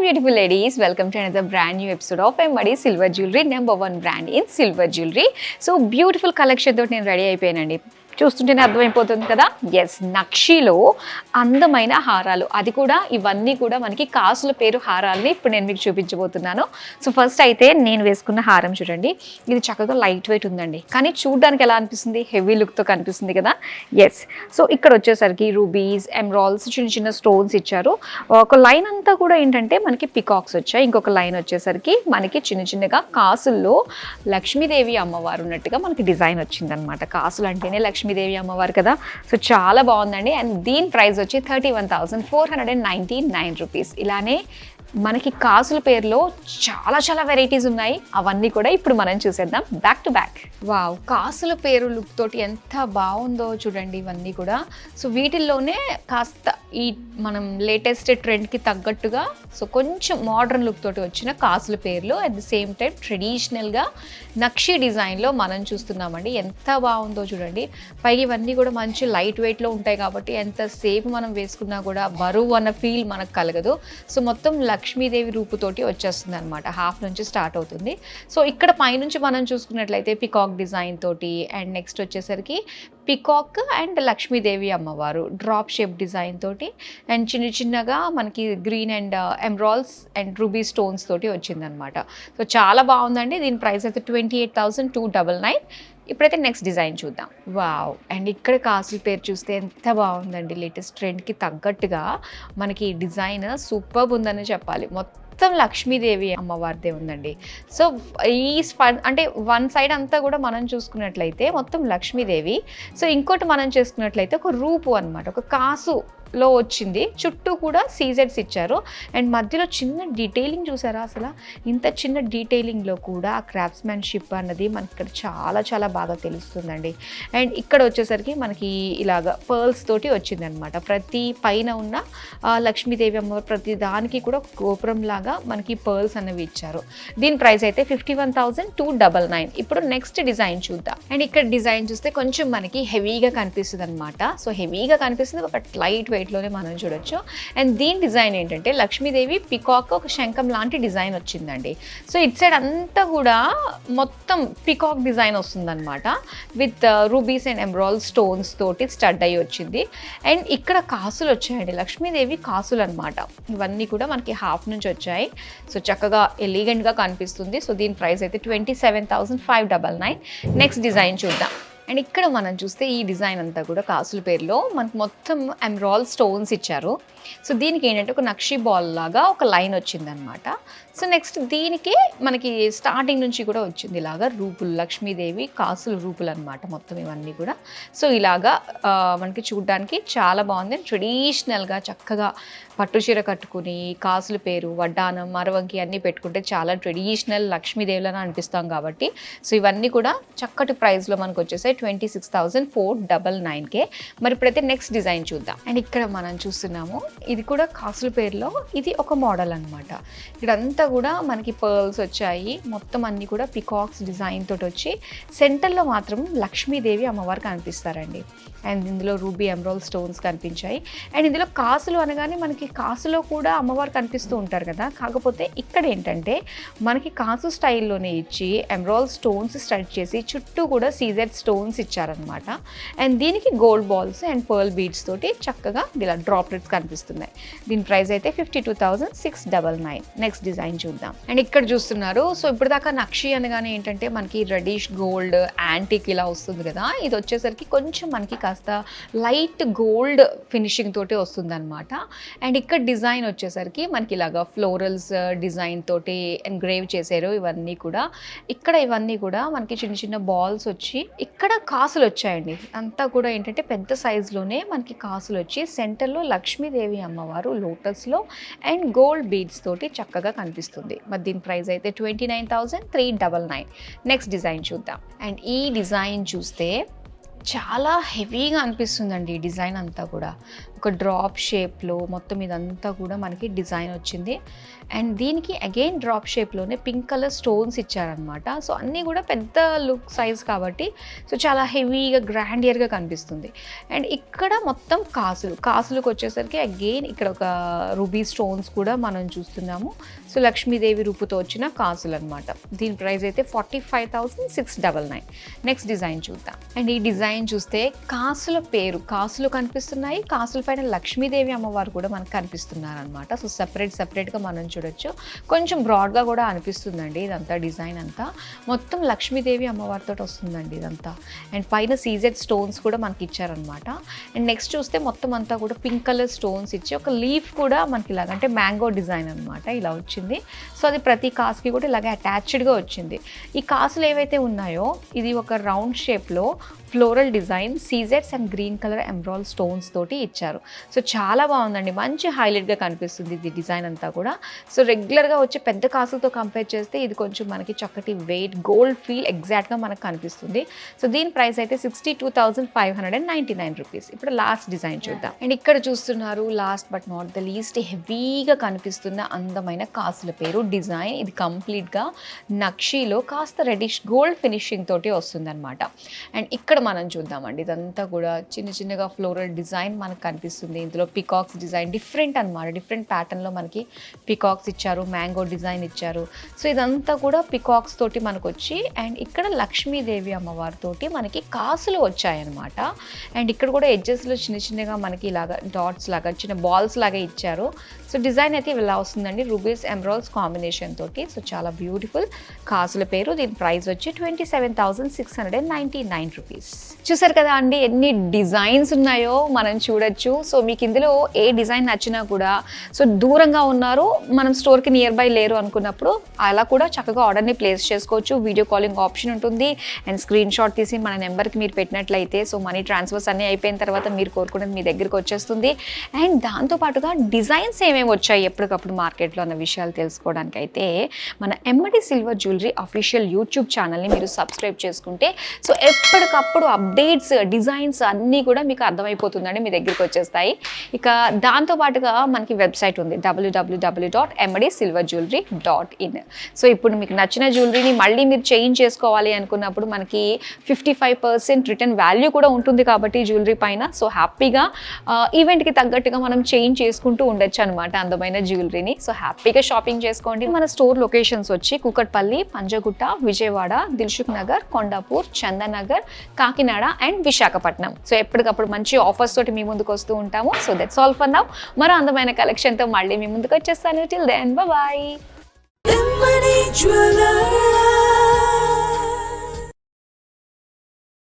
beautiful ladies, welcome to another brand new episode of MD Silver Jewelry, #1 brand in silver jewelry. So beautiful collection తోటి నేను ready అయిపోయానండి. చూస్తుంటేనే అర్థమైపోతుంది కదా. Yes, నక్షిలో అందమైన హారాలు, అది కూడా ఇవన్నీ కూడా మనకి కాసుల పేరు హారాలని ఇప్పుడు నేను మీకు చూపించబోతున్నాను. సో ఫస్ట్ అయితే నేను వేసుకున్న హారం చూడండి, ఇది చక్కగా లైట్ వెయిట్ ఉందండి, కానీ చూడడానికి ఎలా అనిపిస్తుంది, హెవీ లుక్తో కనిపిస్తుంది కదా. ఎస్, సో ఇక్కడ వచ్చేసరికి రూబీస్, ఎమరాల్డ్స్, చిన్న చిన్న స్టోన్స్ ఇచ్చారు. ఒక లైన్ అంతా కూడా ఏంటంటే మనకి పికాక్స్ వచ్చాయి, ఇంకొక లైన్ వచ్చేసరికి మనకి చిన్న చిన్నగా కాసుల్లో లక్ష్మీదేవి అమ్మవారు ఉన్నట్టుగా మనకి డిజైన్ వచ్చిందనమాట. కాసులు అంటేనే లక్ష్మీదేవి అమ్మవారు కదా. సో చాలా బాగుందండి. అండ్ దీని ప్రైస్ వచ్చి 31,499 రూపీస్. ఇలానే మనకి కాసుల పేరులో చాలా చాలా వెరైటీస్ ఉన్నాయి, అవన్నీ కూడా ఇప్పుడు మనం చూసేద్దాం బ్యాక్ టు బ్యాక్. వావ్, కాసుల పేరు లుక్ తోటి ఎంత బాగుందో చూడండి ఇవన్నీ కూడా. సో వీటిల్లోనే కాస్త ఈ మనం లేటెస్ట్ ట్రెండ్కి తగ్గట్టుగా సో కొంచెం మోడర్న్ లుక్ తోటి వచ్చిన కాసుల పేర్లు, అట్ ది సేమ్ టైం ట్రెడిషనల్గా నక్షి డిజైన్లో మనం చూస్తున్నామండి. ఎంత బాగుందో చూడండి. పైగా ఇవన్నీ కూడా మంచి లైట్ వెయిట్లో ఉంటాయి కాబట్టి ఎంతసేపు మనం వేసుకున్నా కూడా బరువు అన్న ఫీల్ మనకు కలగదు. సో మొత్తం లక్ష్మీదేవి రూపుతోటి వచ్చేస్తుంది అనమాట, హాఫ్ నుంచి స్టార్ట్ అవుతుంది. సో ఇక్కడ పైనుంచి మనం చూసుకున్నట్లయితే పికాక్ డిజైన్ తోటి, అండ్ నెక్స్ట్ వచ్చేసరికి పికాక్ అండ్ లక్ష్మీదేవి అమ్మవారు డ్రాప్ షేప్ డిజైన్ తోటి, అండ్ చిన్న చిన్నగా మనకి green and emeralds and ruby stones తోటి వచ్చిందనమాట. సో చాలా బాగుందండి. దీని ప్రైస్ అయితే 28,299. ఇప్పుడైతే నెక్స్ట్ డిజైన్ చూద్దాం. వావ్, అండ్ ఇక్కడ కాసుల పేరు చూస్తే ఎంత బాగుందండి. లేటెస్ట్ ట్రెండ్కి తగ్గట్టుగా మనకి డిజైన్ సూపర్బ్ ఉందని చెప్పాలి. మొత్తం లక్ష్మీదేవి అమ్మవారిదే ఉందండి. సో ఈ అంటే వన్ సైడ్ అంతా కూడా మనం చూసుకున్నట్లయితే మొత్తం లక్ష్మీదేవి, సో ఇంకోటి మనం చేసుకున్నట్లయితే ఒక రూపు అనమాట, ఒక కాసులో వచ్చింది, చుట్టూ కూడా సీజెడ్స్ ఇచ్చారు, అండ్ మధ్యలో చిన్న డీటెయిలింగ్ చూసారా. అసలు ఇంత చిన్న డీటెయిలింగ్లో కూడా ఆ క్రాఫ్ట్స్మెన్షిప్ అన్నది మనకి ఇక్కడ చాలా చాలా బాగా తెలుస్తుందండి. అండ్ ఇక్కడ వచ్చేసరికి మనకి ఇలాగ పర్ల్స్ తోటి వచ్చిందనమాట. ప్రతి పైన ఉన్న లక్ష్మీదేవి అమ్మవారు ప్రతి దానికి కూడా గోపురం లాగా మనకి పర్ల్స్ అనేవి ఇచ్చారు. దీని ప్రైస్ అయితే 51,299. ఇప్పుడు నెక్స్ట్ డిజైన్ చూద్దాం. అండ్ ఇక్కడ డిజైన్ చూస్తే కొంచెం మనకి హెవీగా కనిపిస్తుంది అనమాట. సో హెవీగా కనిపిస్తుంది, బట్ లైట్ వెయిట్లోనే మనం చూడొచ్చు. అండ్ దీని డిజైన్ ఏంటంటే లక్ష్మీదేవి పికాక్ ఒక శంఖం లాంటి డిజైన్ వచ్చిందండి. సో ఇట్ సైడ్ అంతా కూడా మొత్తం పికాక్ డిజైన్ వస్తుందన్నమాట, with rubies and emerald stones తోటి స్టడ్ అయ్యి వచ్చింది. అండ్ ఇక్కడ కాసులు వచ్చాయండి, లక్ష్మీదేవి కాసులు అనమాట. ఇవన్నీ కూడా మనకి హాఫ్ నుంచి వచ్చాయి. సో చక్కగా ఎలిగెంట్గా కనిపిస్తుంది. సో దీని ప్రైస్ అయితే 27,599. నెక్స్ట్ డిజైన్ చూద్దాం. అండ్ ఇక్కడ మనం చూస్తే ఈ డిజైన్ అంతా కూడా కాసుల పేరులో మనకు మొత్తం ఎమరాల్డ్ స్టోన్స్ ఇచ్చారు. సో దీనికి ఏంటంటే ఒక నక్షి బాల్ లాగా ఒక లైన్ వచ్చిందనమాట. సో నెక్స్ట్ దీనికి మనకి స్టార్టింగ్ నుంచి కూడా వచ్చింది ఇలాగా రూపులు, లక్ష్మీదేవి కాసుల రూపులు అనమాట మొత్తం ఇవన్నీ కూడా. సో ఇలాగా మనకి చూడడానికి చాలా బాగుంది. ట్రెడిషనల్గా చక్కగా పట్టు చీర కట్టుకుని కాసుల పేరు, వడ్డానం, మరవంకి అన్నీ పెట్టుకుంటే చాలా ట్రెడిషనల్ లక్ష్మీదేవులని అనిపిస్తాం కాబట్టి సో ఇవన్నీ కూడా చక్కటి ప్రైస్లో మనకు వచ్చేసాయి 26,499. మరి ఇప్పుడైతే నెక్స్ట్ డిజైన్ చూద్దాం. అండ్ ఇక్కడ మనం చూస్తున్నాము, ఇది కూడా కాసుల పేరులో ఇది ఒక మోడల్ అనమాట. ఇక్కడంతా కూడా మనకి పర్ల్స్ వచ్చాయి, మొత్తం అన్ని కూడా పికాక్స్ డిజైన్ తోటి వచ్చి సెంటర్లో మాత్రం లక్ష్మీదేవి అమ్మవారు కనిపిస్తారండి. అండ్ ఇందులో రూబీ ఎమరాల్డ్ స్టోన్స్ కనిపించాయి. అండ్ ఇందులో కాసులు అనగానే మనకి కాసులో కూడా అమ్మవారు కనిపిస్తూ ఉంటారు కదా, కాకపోతే ఇక్కడ ఏంటంటే మనకి కాసు స్టైల్లోనే ఇచ్చి ఎమరాల్డ్ స్టోన్స్ స్టడ్ చేసి చుట్టూ కూడా సీజెడ్ స్టోన్స్ ఇచ్చారనమాట. అండ్ దీనికి gold balls and pearl beads తోటి చక్కగా ఇలా డ్రాప్లెట్స్ కనిపిస్తున్నాయి. దీని ప్రైస్ అయితే 52,699. నెక్స్ట్ డిజైన్ చూద్దాం. అండ్ ఇక్కడ చూస్తున్నారు, సో ఇప్పుడు దాకా నక్షి అనగానే ఏంటంటే మనకి రెడిష్ గోల్డ్ యాంటిక్ ఇలా వస్తుంది కదా, ఇది వచ్చేసరికి కొంచెం మనకి కాస్త లైట్ గోల్డ్ ఫినిషింగ్ తోటి వస్తుంది అనమాట. అండ్ ఇక్కడ డిజైన్ వచ్చేసరికి మనకి ఇలాగా ఫ్లోరల్స్ డిజైన్ తోటి ఎంగ్రేవ్ చేశారు ఇవన్నీ కూడా. ఇక్కడ ఇవన్నీ కూడా మనకి చిన్న చిన్న బాల్స్ వచ్చి ఇక్కడ కాసులు వచ్చాయండి. అంతా కూడా ఏంటంటే పెద్ద సైజులోనే మనకి కాసులు వచ్చి సెంటర్లో లక్ష్మీదేవి అమ్మవారు లోటస్లో అండ్ గోల్డ్ బీడ్స్ తోటి చక్కగా కనిపిస్తుంది. మరి దీని ప్రైస్ అయితే 29,399. నెక్స్ట్ డిజైన్ చూద్దాం. అండ్ ఈ డిజైన్ చూస్తే చాలా హెవీగా అనిపిస్తుందండి ఈ డిజైన్ అంతా కూడా. ఒక డ్రాప్ షేప్లో మొత్తం ఇదంతా కూడా మనకి డిజైన్ వచ్చింది. అండ్ దీనికి అగైన్ డ్రాప్ షేప్లోనే పింక్ కలర్ స్టోన్స్ ఇచ్చారనమాట. సో అన్నీ కూడా పెద్ద లుక్ సైజ్ కాబట్టి సో చాలా హెవీగా గ్రాండియర్గా కనిపిస్తుంది. అండ్ ఇక్కడ మొత్తం కాసులకు వచ్చేసరికి అగైన్ ఇక్కడ ఒక రూబీ స్టోన్స్ కూడా మనం చూస్తున్నాము. సో లక్ష్మీదేవి రూపుతో వచ్చిన కాసులు అనమాట. దీని ప్రైస్ అయితే 45,699. నెక్స్ట్ డిజైన్ చూద్దాం. అండ్ ఈ డిజైన్ చూస్తే కాసులు కనిపిస్తున్నాయి. కాసుల పైన లక్ష్మీదేవి అమ్మవారు కూడా మనకు కనిపిస్తున్నారు అనమాట. సో సెపరేట్గా మనం చూడొచ్చు. కొంచెం బ్రాడ్గా కూడా అనిపిస్తుందండి ఇదంతా డిజైన్ అంతా. మొత్తం లక్ష్మీదేవి అమ్మవారితో వస్తుందండి ఇదంతా. అండ్ పైన సీజెడ్ స్టోన్స్ కూడా మనకి ఇచ్చారనమాట. అండ్ నెక్స్ట్ చూస్తే మొత్తం అంతా కూడా పింక్ కలర్ స్టోన్స్ ఇచ్చి ఒక లీఫ్ కూడా మనకి ఇలాగ అంటే మ్యాంగో డిజైన్ అనమాట ఇలా వచ్చింది. సో అది ప్రతి కాసుకి కూడా ఇలాగ అటాచ్డ్గా వచ్చింది. ఈ కాసులు ఏవైతే ఉన్నాయో ఇది ఒక రౌండ్ షేప్లో ఫ్లోరల్ డిజైన్ సీజెడ్స్ and green colour embroidered stones తోటి ఇచ్చారు. సో చాలా బాగుందండి, మంచి హైలైట్గా కనిపిస్తుంది ఇది డిజైన్ అంతా కూడా. సో రెగ్యులర్గా వచ్చే పెద్ద కాసులతో కంపేర్ చేస్తే ఇది కొంచెం మనకి చక్కటి వెయిట్ గోల్డ్ ఫీల్ ఎగ్జాక్ట్గా మనకు కనిపిస్తుంది. సో దీని ప్రైస్ అయితే 62,599 రూపీస్. ఇప్పుడు లాస్ట్ డిజైన్ చూద్దాం. అండ్ ఇక్కడ చూస్తున్నారు last but not the least హెవీగా కనిపిస్తున్న అందమైన కాసుల పేరు డిజైన్. ఇది కంప్లీట్గా నక్షీలో కాస్త రెడిష్ గోల్డ్ ఫినిషింగ్ తోటి వస్తుంది అనమాట. అండ్ ఇక్కడ మనం చూద్దామండి ఇదంతా కూడా చిన్నగా ఫ్లోరల్ డిజైన్ మనకు కనిపిస్తుంది. ఇందులో పికాక్స్ డిజైన్ డిఫరెంట్ అనమాట. డిఫరెంట్ ప్యాటర్న్లో మనకి పికాక్స్ ఇచ్చారు, మ్యాంగో డిజైన్ ఇచ్చారు. సో ఇదంతా కూడా పికాక్స్ తోటి మనకు వచ్చి అండ్ ఇక్కడ లక్ష్మీదేవి అమ్మవారితోటి మనకి కాసులు వచ్చాయన్నమాట. అండ్ ఇక్కడ కూడా ఎడ్జెస్లో చిన్నగా మనకి ఇలాగా డాట్స్ లాగా చిన్న బాల్స్ లాగా ఇచ్చారు. సో డిజైన్ అయితే ఇలా వస్తుందండి రూబీస్ ఎమరాల్డ్స్ కాంబినేషన్ తోటి. సో చాలా బ్యూటిఫుల్ కాసుల పేరు. దీని ప్రైస్ వచ్చి 27,699 రూపీస్. చూసారు కదా అండి ఎన్ని డిజైన్స్ ఉన్నాయో మనం చూడొచ్చు. సో మీకు ఇందులో ఏ డిజైన్ నచ్చినా కూడా సో దూరంగా ఉన్నారు మనం స్టోర్కి నియర్ బై లేరు అనుకున్నప్పుడు అలా కూడా చక్కగా ఆర్డర్ని ప్లేస్ చేసుకోవచ్చు. వీడియో కాలింగ్ ఆప్షన్ ఉంటుంది. అండ్ స్క్రీన్ షాట్ తీసి మన నెంబర్కి మీరు పెట్టినట్లయితే సో మనీ ట్రాన్స్ఫర్స్ అన్నీ అయిపోయిన తర్వాత మీరు కోరుకునేది మీ దగ్గరికి వచ్చేస్తుంది. అండ్ దాంతోపాటుగా డిజైన్స్ ఏమేమి వచ్చాయి ఎప్పటికప్పుడు మార్కెట్లో అన్న విషయాలు తెలుసుకోవడానికి అయితే మన ఎమ్మడి సిల్వర్ జ్యువెలరీ అఫీషియల్ యూట్యూబ్ ఛానల్ని మీరు సబ్స్క్రైబ్ చేసుకుంటే సో ఎప్పటికప్పుడు అప్డేట్స్ డిజైన్స్ అన్నీ కూడా మీకు అర్థమైపోతుందండి, మీ దగ్గరికి వచ్చేస్తాయి. ఇక దాంతోపాటుగా మనకి వెబ్సైట్ ఉంది www.mdsilverjewelry.in. సో ఇప్పుడు మీకు నచ్చిన జ్యువెలరీని మళ్ళీ మీరు చేంజ్ చేసుకోవాలి అనుకున్నప్పుడు మనకి 55% రిటర్న్ వాల్యూ కూడా ఉంటుంది కాబట్టి జ్యువెలరీ పైన సో హ్యాపీగా ఈవెంట్కి తగ్గట్టుగా మనం చేంజ్ చేసుకుంటూ ఉండొచ్చు అనమాట అందమైన జ్యువెలరీని. సో హ్యాపీగా షాపింగ్ చేసుకోండి. మన స్టోర్ లొకేషన్స్ వచ్చి కూకట్పల్లి, పంజగుట్ట, విజయవాడ, దిల్సుఖ్ నగర్, కొండాపూర్, చందనగర్, కాకినాడ అండ్ విశాఖపట్నం. సో ఎప్పటికప్పుడు మంచి ఆఫర్స్ తోటి మీ ముందుకు వస్తూ ఉంటాము. So that's all for now. మరో అందమైన కలెక్షన్తో మళ్ళీ మీ ముందుకు వచ్చేస్తాను. Till then bye.